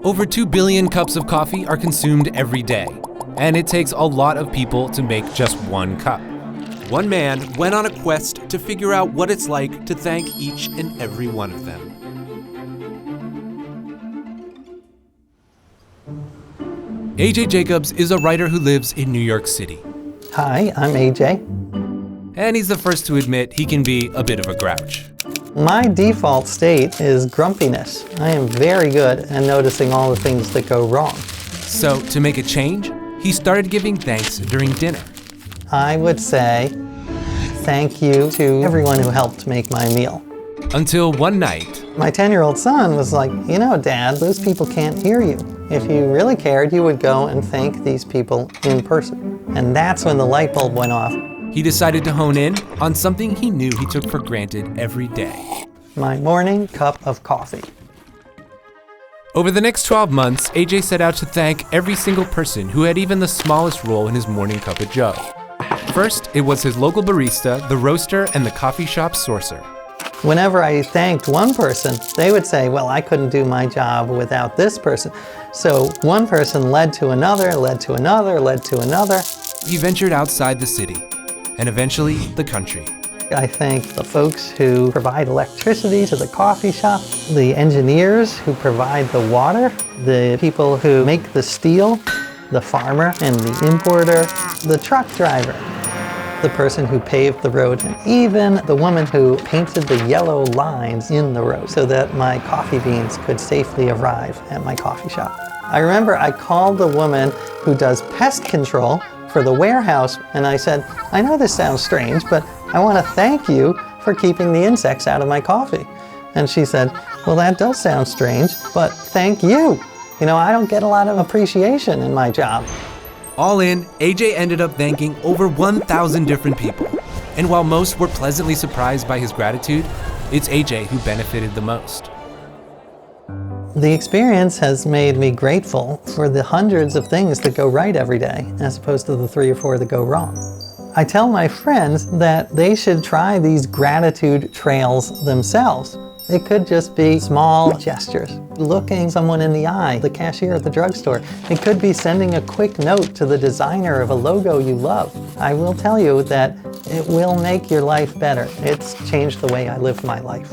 Over 2 billion cups of coffee are consumed every day, and it takes a lot of people to make just one cup. One man went on a quest to figure out what it's like to thank each and every one of them. AJ Jacobs is a writer who lives in New York City. Hi, I'm AJ. And he's the first to admit he can be a bit of a grouch. My default state is grumpiness. I am very good at noticing all the things that go wrong. So, to make a change, he started giving thanks during dinner. I would say thank you to everyone who helped make my meal. Until one night, my 10-year-old son was like, you know, Dad, those people can't hear you. If you really cared, you would go and thank these people in person. And that's when the light bulb went off. He decided to hone in on something he knew he took for granted every day. My morning cup of coffee. Over the next 12 months, AJ set out to thank every single person who had even the smallest role in his morning cup of joe. First, it was his local barista, the roaster, and the coffee shop sourcer. Whenever I thanked one person, they would say, well, I couldn't do my job without this person. So one person led to another, led to another, led to another. He ventured outside the city, and eventually the country. I thank the folks who provide electricity to the coffee shop, the engineers who provide the water, the people who make the steel, the farmer and the importer, the truck driver, the person who paved the road, and even the woman who painted the yellow lines in the road so that my coffee beans could safely arrive at my coffee shop. I remember I called the woman who does pest control for the warehouse, and I said, I know this sounds strange, but I want to thank you for keeping the insects out of my coffee. And she said, well, that does sound strange, but thank you. You know, I don't get a lot of appreciation in my job. All in, AJ ended up thanking over 1,000 different people. And while most were pleasantly surprised by his gratitude, it's AJ who benefited the most. The experience has made me grateful for the hundreds of things that go right every day, as opposed to the 3 or 4 that go wrong. I tell my friends that they should try these gratitude trails themselves. It could just be small gestures, looking someone in the eye, the cashier at the drugstore. It could be sending a quick note to the designer of a logo you love. I will tell you that it will make your life better. It's changed the way I live my life.